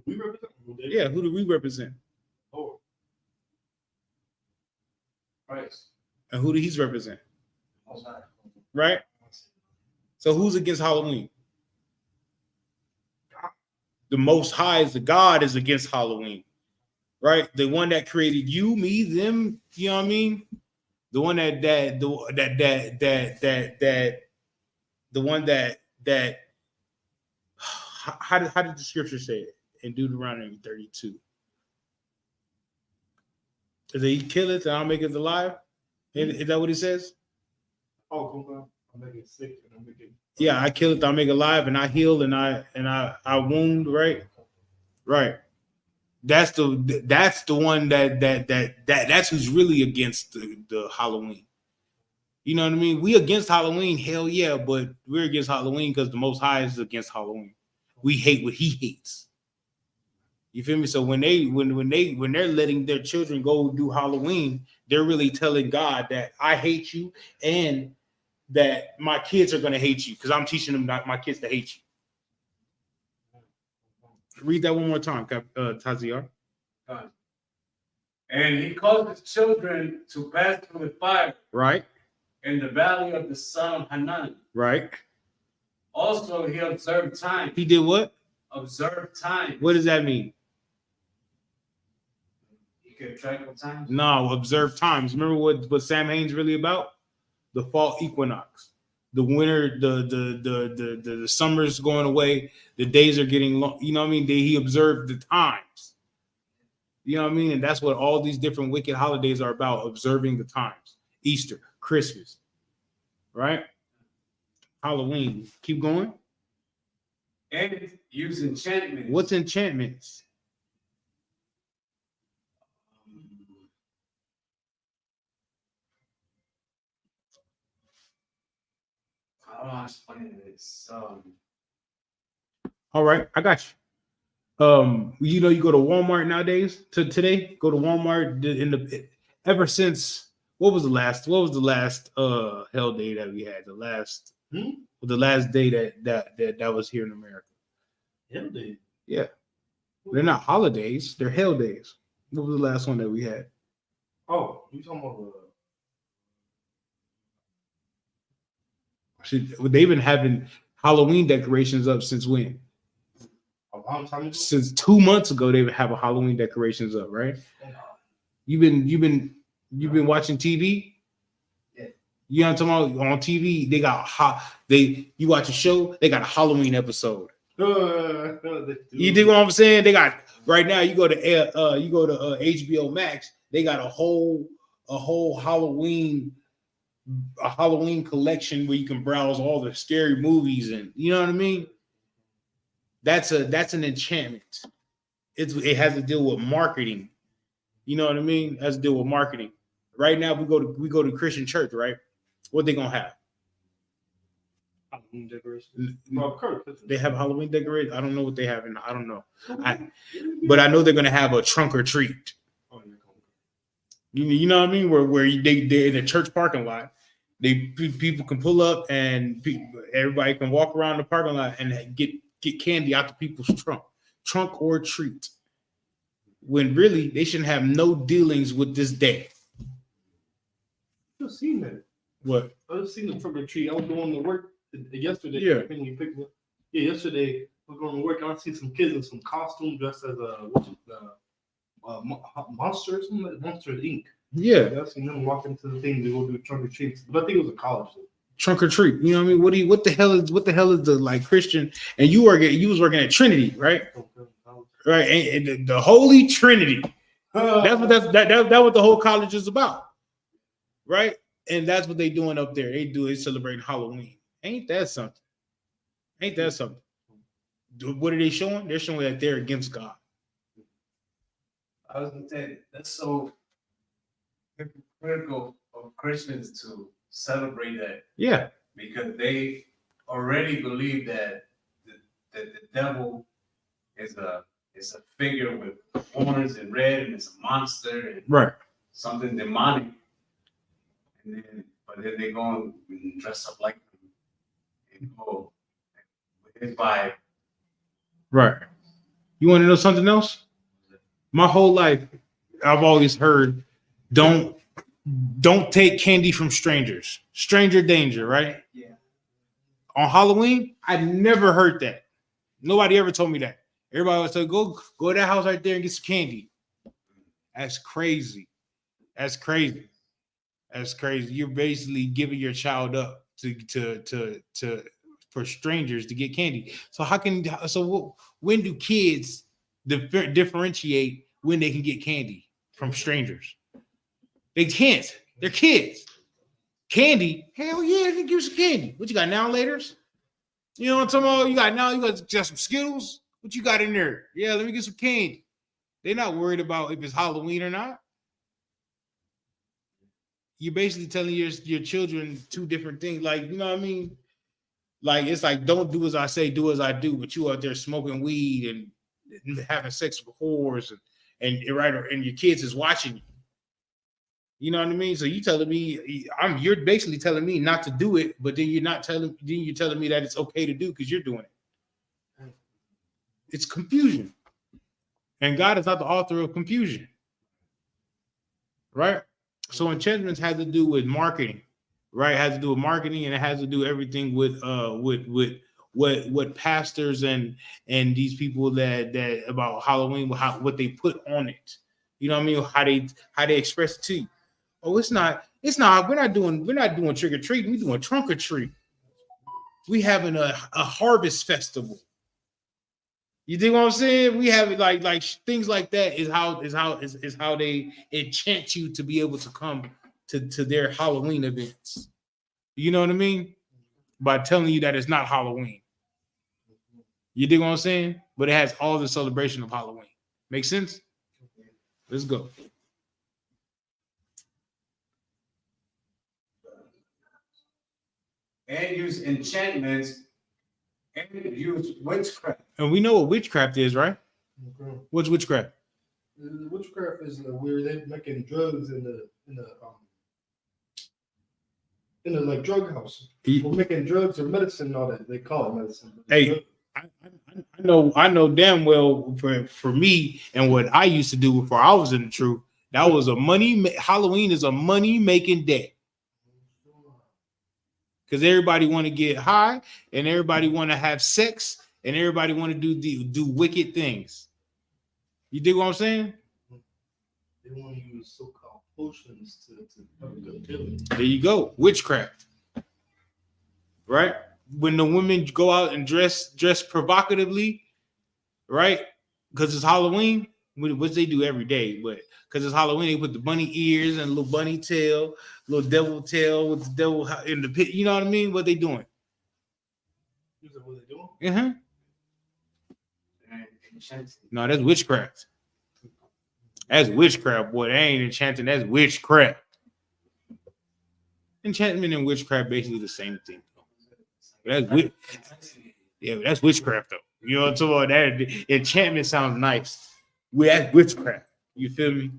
We represent. Yeah, who do we represent? Oh, Christ. And who do he represent? Right? So who's against Halloween? The Most High is the God is against Halloween. Right? The one that created you, me, them, you know what I mean? The one the one that how did the scripture say it in Deuteronomy 32? Does he kill it and I'll make it alive? Is that what it says? oh, come on. I'll make it sick and I'll make it. Yeah, I kill it, I'll make it alive, and I heal and I wound, right? Right. That's the one that's who's really against the Halloween. You know what I mean? We against Halloween, hell yeah, but we're against Halloween because the Most High is against Halloween. We hate what he hates. You feel me? So when they're letting their children go do Halloween, they're really telling God that I hate you and that my kids are gonna hate you because I'm teaching them my kids to hate you. Read that one more time, Taziar. And he caused his children to pass through the fire. Right. In the valley of the son of Hanan. Right. Also, he observed time. He did what? Observed time. What does that mean? You kept track of time? No, observe times. Remember what Sam Hain's really about? The fall equinox. The winter, the summer's going away. The days are getting long. You know what I mean? He observed the times. You know what I mean? And that's what all these different wicked holidays are about, observing the times. Easter, Christmas, right? Halloween. Keep going. And use enchantments. What's enchantments? How do I explain this? All right, I got you. You know, you go to Walmart nowadays. Today, go to Walmart ever since what was the last hell day that we had? The last day that was here in America. Hell day. Yeah, they're not holidays; they're hell days. What was the last one that we had? Oh, you talking about? They've been having Halloween decorations up since when? A long time ago. Since 2 months ago, they have a Halloween decorations up, right? You've been watching TV? Yeah. You know what I'm talking about? On TV, they got you watch a show, they got a Halloween episode. You dig what I'm saying? They got right now. You go to HBO Max. They got a whole Halloween collection where you can browse all the scary movies, and you know what I mean. That's an enchantment. It has to deal with marketing. You know what I mean? It has to deal with marketing. Right now, we go to Christian church, right? What they gonna have? Halloween decorations. They have Halloween decorations. I don't know what they have, I don't know. But I know they're gonna have a trunk or treat. You know what I mean? Where they're in a church parking lot. People can pull up and everybody can walk around the parking lot and get candy out the people's trunk or treat. When really they shouldn't have no dealings with this day. I've seen that. What? I've seen the trunk or treat. I was going to work yesterday. Yeah. When you picked me up. Yeah, yesterday I was going to work. I see some kids in some costumes dressed as Monster or something, Monster Inc. Yeah, I've seen them walk into the thing to go do trunk or treats, but I think it was a college. trunk or treat. You know what I mean? What the hell is the like Christian? And you was working at Trinity, right? Right, and the Holy Trinity. That's what the whole college is about, right? And that's what they doing up there. They celebrating Halloween. Ain't that something? Ain't that something? What are they showing? They're showing that they're against God. I was gonna say that's so hypocritical of Christians to celebrate that Yeah, because they already believe that the devil is a figure with horns and red and it's a monster and right. something demonic. But then they go and dress up like him and go with his vibe. Right. You want to know something else? My whole life, I've always heard, don't take candy from strangers. Stranger danger, right? Yeah. On Halloween, I never heard that. Nobody ever told me that. Everybody would say, go to that house right there and get some candy. That's crazy. That's crazy. That's crazy. You're basically giving your child up to for strangers to get candy. So when do kids differentiate when they can get candy from strangers? They can't. They're kids. Candy? Hell yeah, they give you some candy. What you got now, laters? You know what I'm talking about? You got just some Skittles. What you got in there? Yeah, let me get some candy. They're not worried about if it's Halloween or not. You're basically telling your children two different things. Like, you know what I mean? Like, it's like, don't do as I say, do as I do. But you out there smoking weed and having sex with whores and your kids is watching you. You know what I mean? So you telling me you're basically telling me not to do it, but then you're telling me that it's okay to do because you're doing it. It's confusion. And God is not the author of confusion. Right? So enchantments has to do with marketing, right? It has to do with marketing, and it has to do everything with what pastors and these people that about Halloween, what they put on it. You know what I mean? How they express it to you. Oh, it's not. We're not doing trick or treat. We're doing trunk or treat. We having a harvest festival. You dig what I'm saying? We have it like things like that is how they enchant you to be able to come to their Halloween events. You know what I mean? By telling you that it's not Halloween. You dig what I'm saying? But it has all the celebration of Halloween. Make sense? Let's go. And use enchantments and use witchcraft. And we know what witchcraft is, right? Okay. What's witchcraft? Witchcraft is where they're making drugs in the like drug house. People making drugs or medicine and all that. They call it medicine. Hey, I know damn well for me and what I used to do before I was in the truth, that was Halloween is a money making day. Because everybody want to get high and everybody want to have sex and everybody want to do wicked things. You dig what I'm saying? They want to use so-called potions to there you go, witchcraft. Right? When the women go out and dress provocatively, right? Because it's Halloween, which they do every day, but because it's Halloween, they put the bunny ears and a little bunny tail, little devil tail with the devil in the pit. You know what I mean? What they doing? What they doing? Uh-huh. No, that's witchcraft. That's witchcraft, boy. That ain't enchanting. That's witchcraft. Enchantment and witchcraft basically the same thing. That's witchcraft though. You know what I'm talking about? That enchantment sounds nice. That's witchcraft. You feel me?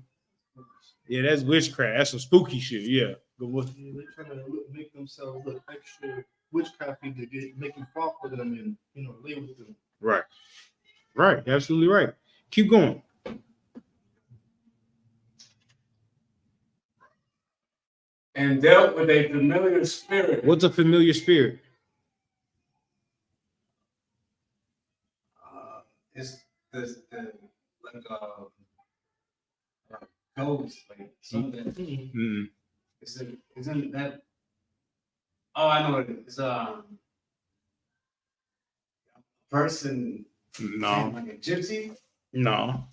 Yeah, that's witchcraft. That's some spooky shit. Yeah. They're trying to make themselves look extra witchcrafty to make you fall for them and lay with them. Right. Right. Absolutely right. Keep going. And dealt with a familiar spirit. What's a familiar spirit? It's like ghost, like something. Mm. Isn't that? Oh, I know what it is. It's a person, No, like a gypsy. no.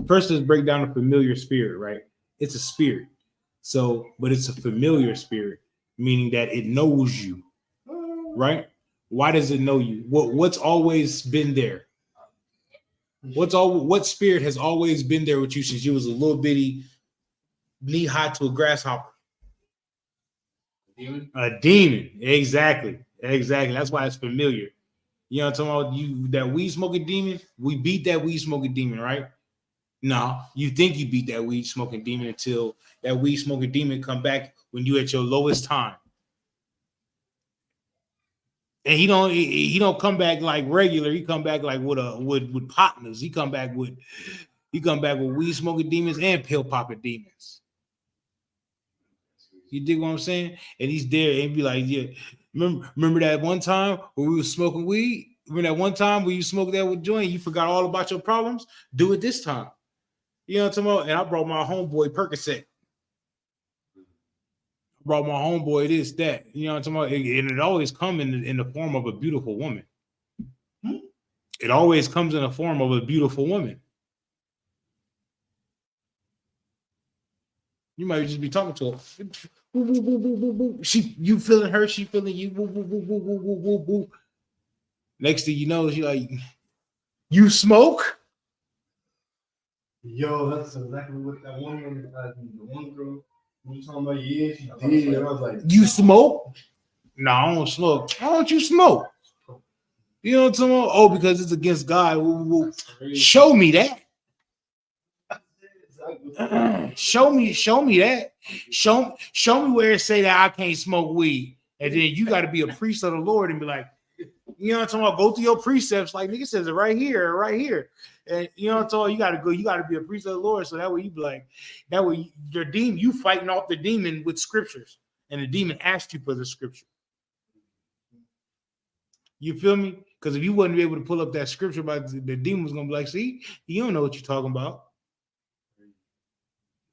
First, let's break down a familiar spirit, right? It's a spirit. So, but it's a familiar spirit, meaning that it knows you, right? Why does it know you? What's always been there? What spirit has always been there with you since you was a little bitty, knee high to a grasshopper? Demon. A demon. Exactly. That's why it's familiar. You know what I'm talking about? You that weed smoking demon, we beat that weed smoking demon, right? No, you think you beat that weed smoking demon until that weed smoking demon come back when you at your lowest time. And he don't come back like regular. He come back like with partners. He come back with weed smoking demons and pill popping demons. You dig what I'm saying? And he's there and be like, yeah, remember that one time when we were smoking weed? Remember that one time when you smoked that with joint, you forgot all about your problems? Do it this time. You know what I'm talking about? And I brought my homeboy Percocet. Brought my homeboy this, that. You know what I'm talking about? And it always comes in the form of a beautiful woman. It always comes in the form of a beautiful woman. You might just be talking to her. You feeling her, she feeling you. Next thing you know, she like, you smoke? Yo, that's exactly what that woman, the one girl, we talking about. Yeah, she did. And I was like, You smoke? No, I don't smoke. Why don't you smoke? You know what I'm talking about? Oh, because it's against God. Show me that. Show me that. Show me where it say that I can't smoke weed. And then you got to be a priest of the Lord and be like, you know what I'm talking about? Go through your precepts, like nigga says it right here. And you know what I'm talking about? You gotta be a priest of the Lord. So that way you be like, that way your demon, you fighting off the demon with scriptures. And the demon asked you for the scripture. You feel me? Because if you wouldn't be able to pull up that scripture about the demon was gonna be like, see, you don't know what you're talking about.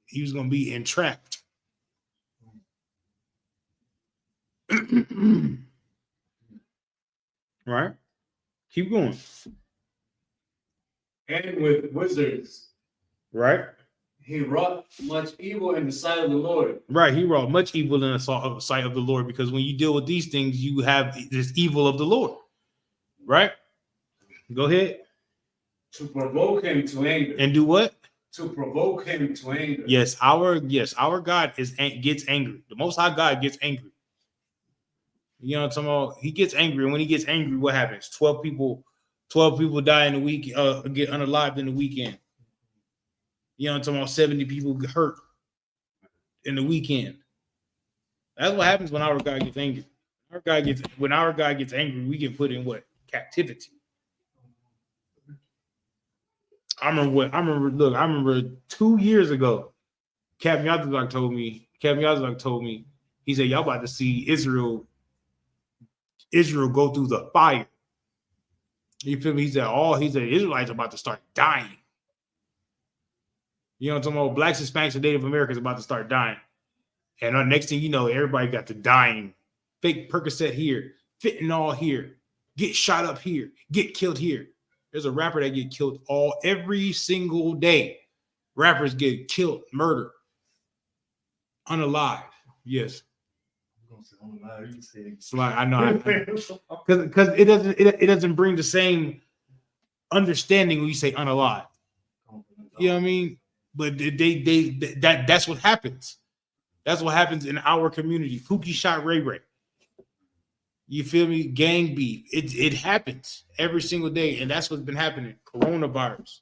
He was gonna be entrapped. Right? Keep going. And with wizards, Right? he wrought much evil in the sight of the Lord. Right. He wrought much evil in the sight of the Lord, because when you deal with these things, you have this evil of the Lord. Right? Go ahead. To provoke him to anger. And do what? To provoke him to anger. Yes, our God gets angry. The Most High God gets angry. You know what I'm talking about? He gets angry, and when he gets angry, what happens? 12 people die in the week, get unalived in the weekend. You know what I'm talking about? 70 people get hurt in the weekend. That's what happens when our God gets angry. When our God gets angry, we get put in what? Captivity. I remember 2 years ago, Captain Yazulak told me, he said, y'all about to see Israel go through the fire. You feel me? He said, Israelites are about to start dying. You know what I'm talking about? Blacks, Hispanics, and Native Americans are about to start dying. And next thing you know, everybody got to dying. Fake Percocet here, fentanyl here, get shot up here, get killed here. There's a rapper that get killed every single day. Rappers get killed, murdered, unalive. Yes. It's like, I know, because it doesn't bring the same understanding when you say unalive. You know what I mean? But that's what happens. That's what happens in our community. Pookie shot Ray Ray. You feel me? Gang beef. It happens every single day, and that's what's been happening. Coronavirus.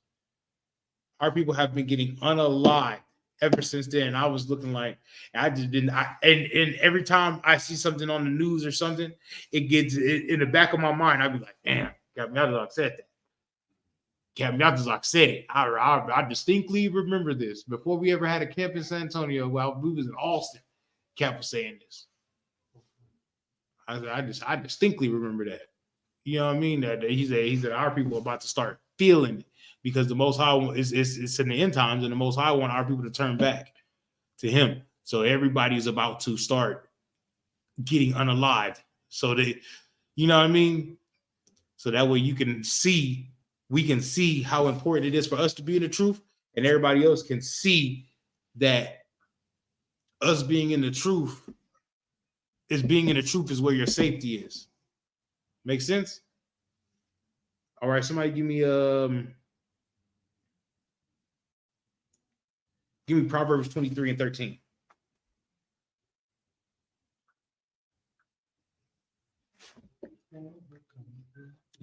Our people have been getting unalived ever since then. I was looking like I just didn't. And every time I see something on the news or something, it gets in the back of my mind. I'd be like, damn, Captain Yazulak said that. Captain Yazulak said it. I distinctly remember this. Before we ever had a camp in San Antonio, while we was in Austin, Cap was saying this. I distinctly remember that. You know what I mean? That he said our people are about to start feeling it. because the Most High it's in the end times, and the Most High want our people to turn back to Him. So everybody's about to start getting unalived. So they, you know what I mean? So that way we can see how important it is for us to be in the truth, and everybody else can see that us being in the truth is where your safety is. Make sense? All right, somebody give me Proverbs 23 and 13.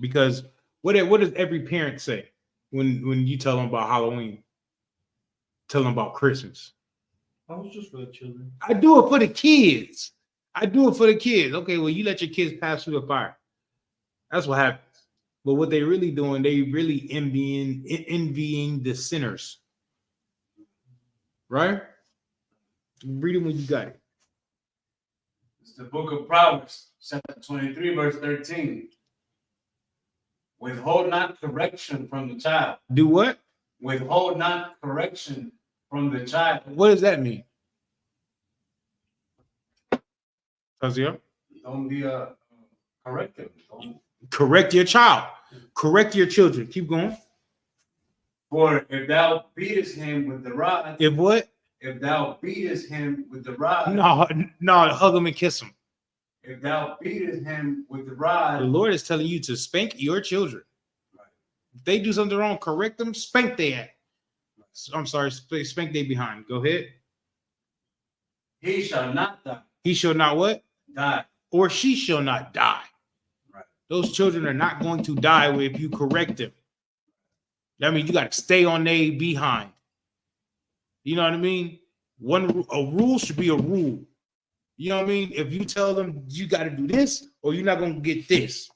Because what does every parent say when you tell them about Halloween? Tell them about Christmas. I was just for the children. I do it for the kids. Okay, well, you let your kids pass through the fire. That's what happens. But what they really doing, they really envying the sinners. Right? Read it when you got it. It's the book of Proverbs, chapter 23, verse 13. Withhold not correction from the child. Do what? Withhold not correction from the child. What does that mean? Tazia? Don't be corrective. Correct your child. Correct your children. Keep going. For if thou beatest him with the rod. If what? If thou beatest him with the rod. No, hug him and kiss him. If thou beatest him with the rod. The Lord is telling you to spank your children. Right. If they do something wrong, correct them, spank their ass. I'm sorry, spank they behind. Go ahead. He shall not die. He shall not what? Die. Or she shall not die. Right. Those children are not going to die if you correct them. That means you got to stay on their behind. You know what I mean? A rule should be a rule. You know what I mean? If you tell them you got to do this or you're not going to get this,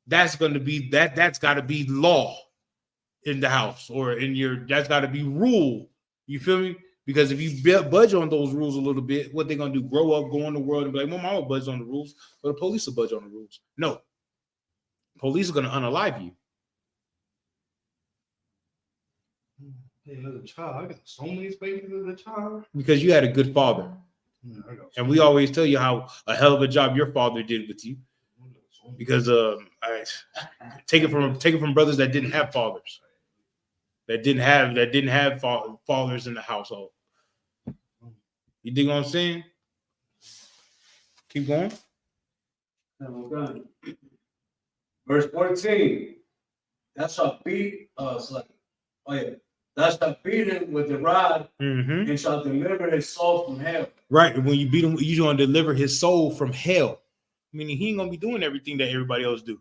that's going to be that's got to be law in the house or that's got to be rule. You feel me? Because if you budge on those rules a little bit, what they're going to do, grow up, go in the world and be like, well, mama budge on the rules, but the police will budge on the rules. No. Police are going to unalive you. Hey, as a child, I got so many spankings as a child. Because you had a good father. And we always tell you how a hell of a job your father did with you. Because I take it from brothers that didn't have fathers. That didn't have fathers in the household. You dig what I'm saying? Keep going. Verse 14. Thou shalt beat Thou shalt beat him with the rod and shalt deliver his soul from hell. Right. When you beat him, you're going to deliver his soul from hell. Meaning he ain't going to be doing everything that everybody else do.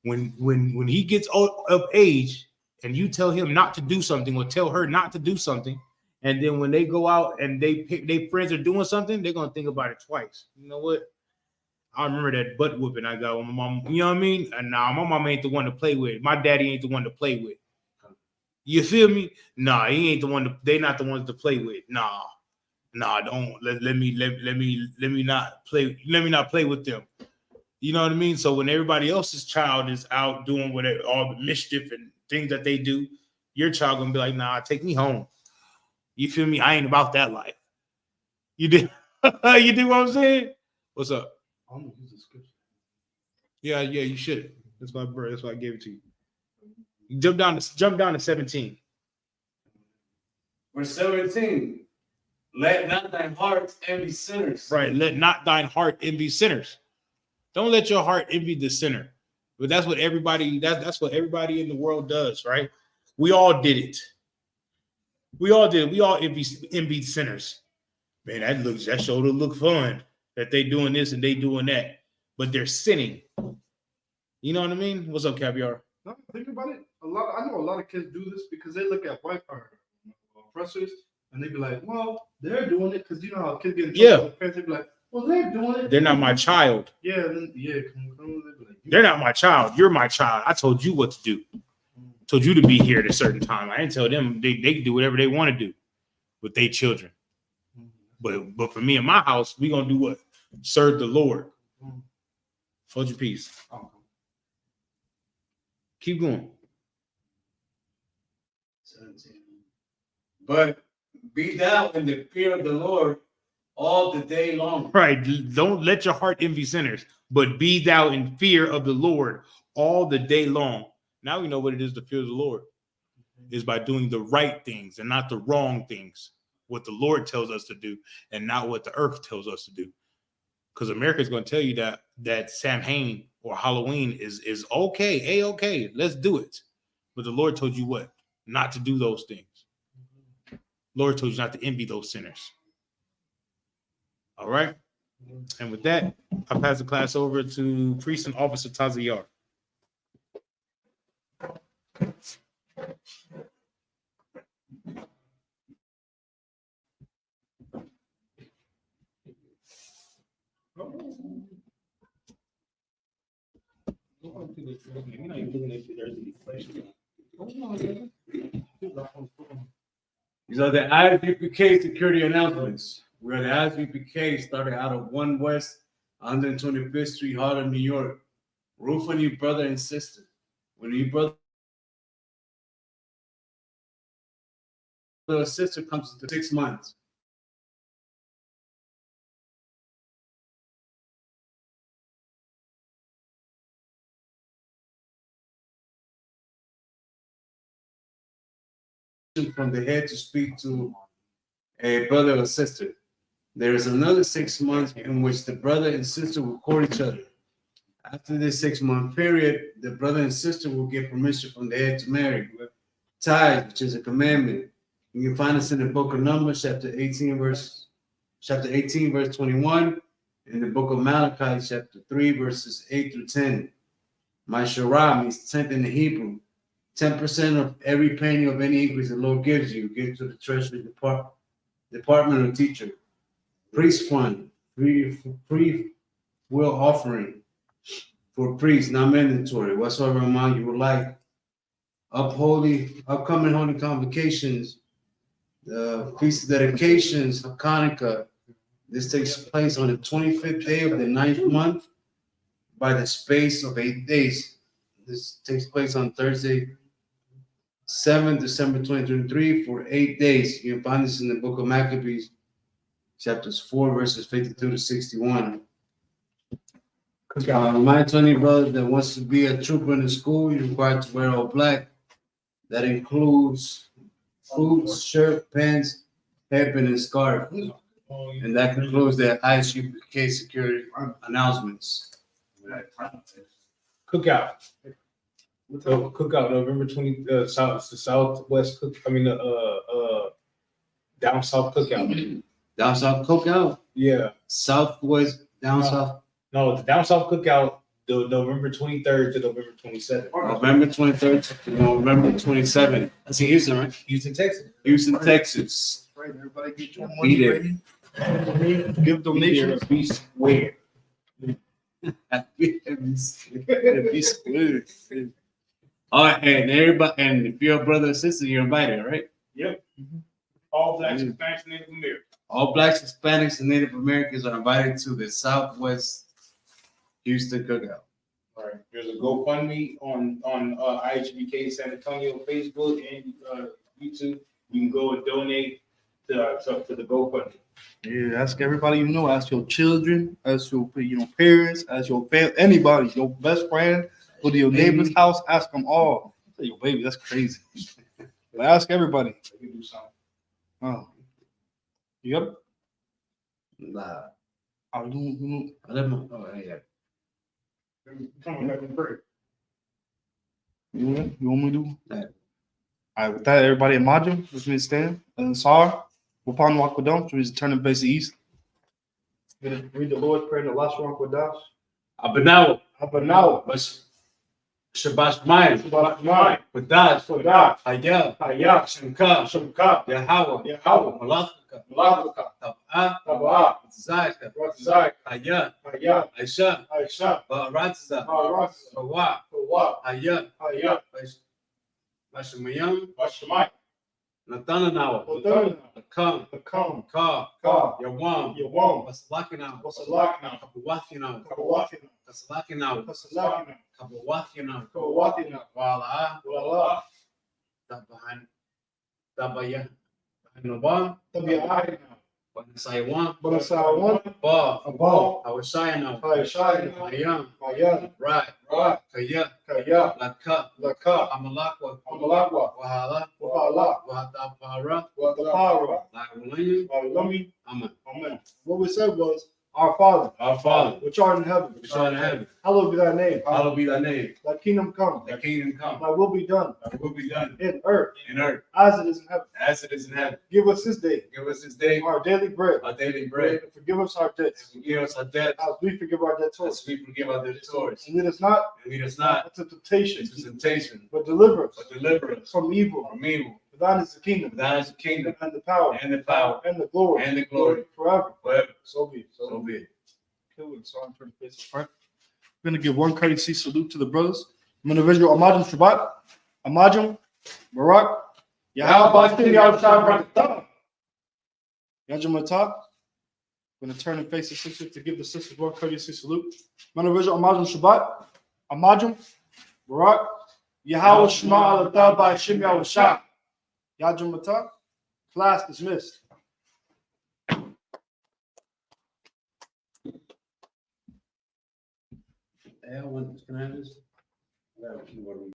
When he gets of age and you tell him not to do something or tell her not to do something, and then when they go out and they friends are doing something, they're going to think about it twice. You know what? I remember that butt whooping I got with my mom. You know what I mean? And nah, my mom ain't the one to play with. My daddy ain't the one to play with. You feel me? Nah, he ain't the one. They not the ones to play with. Nah, don't let me not play. Let me not play with them. You know what I mean? So when everybody else's child is out doing all the mischief and things that they do, your child gonna be like, nah, take me home. You feel me? I ain't about that life. You did. You do what I'm saying? What's up? I'm gonna use the scripture. Yeah, you should. That's why I gave it to you. Jump down to 17. Verse 17. Let not thine heart envy sinners. Right. Let not thine heart envy sinners. Don't let your heart envy the sinner. But that's what everybody in the world does, right? We all did it. We all envied sinners. Man, that sure look fun that they doing this and they doing that. But they're sinning. You know what I mean? What's up, Caviar? No, think about it. I know a lot of kids do this because they look at white oppressors and they be like, well, they're doing it because you know how kids get in trouble with parents. They be like, well, they're doing it. They're not my child. Yeah, come they be like, they're not my child. You're my child. I told you what to do. Told you to be here at a certain time. I didn't tell them they can do whatever they want to do with their children. But for me and my house, we gonna do what? Serve the Lord. Hold your peace. Keep going. But be thou in the fear of the Lord all the day long. Right. Don't let your heart envy sinners, but be thou in fear of the Lord all the day long. Now we know what it is to fear the Lord is by doing the right things and not the wrong things. What the Lord tells us to do and not what the earth tells us to do. Because America is going to tell you that Samhain or Halloween is okay, okay, let's do it. But the Lord told you what? Not to do those things. Lord told you not to envy those sinners. All right. And with that, I pass the class over to Priest and Officer Tazayar. These are the Isupk security announcements. Where the Isupk started out of 1 West 125th Street, Harlem, New York. Roof on your brother and sister. When your brother or sister comes to 6 months, from the head to speak to a brother or sister. There is another 6 months in which the brother and sister will court each other. After this 6-month period, the brother and sister will get permission from the head to marry. Tithe, which is a commandment. You can find this in the book of Numbers, chapter 18, verse 21, in the book of Malachi, chapter 3, verses 8 through 10. Ma'asharah means tenth in the Hebrew. 10% of every penny of any increase the Lord gives you, give to the treasury department or teacher. Priest fund, free will offering for priests, not mandatory. Whatsoever amount you would like. Upcoming holy convocations, feast of dedications, Hanukkah. This takes place on the 25th day of the 9th month by the space of 8 days. This takes place on Thursday, 7th December 2023 for 8 days. You can find this in the book of Maccabees, chapters 4, verses 52 to 61. Remind to any brother that wants to be a trooper in the school, you're required to wear all black. That includes boots, shirt, pants, hairpin, and scarf. And that concludes the Isupk security announcements. Cookout. Cookout, November 20th, Southwest Cook. Down South Cookout. Down South Cookout? Yeah. Southwest, down South? No, the Down South Cookout, the November 23rd to November 27th. November 23rd to November 27th. That's in Houston, right? Houston, Texas. Houston, Texas. Right, everybody get your money ready. Give donations. Be square. All right, and everybody, and if you're a brother or sister, you're invited, right? Yep. All Blacks, Hispanics, and Native Americans. All Blacks, Hispanics, and Native Americans are invited to the Southwest Houston Cookout. All right. There's a GoFundMe on IHBK San Antonio Facebook and YouTube. You can go and donate to the GoFundMe. Yeah, ask everybody you know. Ask your children. Ask your parents. Ask your family. Anybody. Your best friend. Go to your neighbor's house. Ask them all. Say, yo, baby, that's crazy. But ask everybody. You can do something. Oh, you got it? Nah. Oh, you Yeah. Come on, back and pray. want me to do? Yeah. All right, with that, everybody in Majum, let's me stand. Sar, Wapan Wakwadam, so we just turn and face the east. Gonna read the Lord's Prayer in the last one with us. Abanawa. Now, Shabbat Shemayim. Shabbat Shemayim. Kodash. Kodash. Hayah. Hayah. Shemka. Shemka. Yahweh. Yahweh. Malachka. Malachka. Tab'ah. Tab'ah. Tzayka. Ratzai. Hayah. Hayah. Aisha. Aisha. Ba'aratza. Ba'aratza. Hawa. Hawa. Hayah. Hayah. Bashemayim. Bashemayim. Natananawa. Natananawa. Akam. Akam. Ka. Ka. Yawam. Yawam. Wasalakinawa. Wasalakinawa. Kabuwathinawa. Kawathina. Kasalakinawa. Kasalakina. Kabuwathinawa. Kawathina. Wala'a. Wala. Tabahan. Tabaya. Nova. Tabi'ay. Banasaywan. Balasawan. Ba. Aba. Awasayana. Kayashayna. Ayam. Mayan. Right. Right. Kaya. Kaya. Laka. Laka. Amalakwa. Amalakwa. Wahala. Wahala. Wahatapara. Watapara. Lakulani. Lami. Amen. Amen. What we said was, Our Father, Our Father, which art in heaven, which art in heaven, hallowed be thy name. hallowed be thy name. Thy kingdom come. Thy kingdom come. Thy will be done Thy will be done in earth in earth as it is in heaven. as it is in heaven. Give us this day Give us this day our daily bread. our daily bread. And forgive us our debts And forgive us our debts as we forgive our debtors. as we forgive our debtors. And lead us not And lead us not into temptation, into temptation, but deliver us but deliver us from evil. from evil. For thine is the kingdom, For thine is the kingdom and the power, and the power and the glory, and the glory forever. forever. So be it. So be it. Okay, so I'm turning face front. We're gonna give one courtesy salute to the brothers. I'm gonna visual Amajim Shabbat, Amajim, Barak, Yahal Bashim Yahshua Barakatah, Yajim Matah. I'm gonna turn and face the sisters to give the sisters one courtesy salute. I'm gonna visual Amajim Shabbat, Amajim, Barak, Yahal Shema Alatah Bashim Yahshua, Yajim Matah. Class dismissed. Can I have this?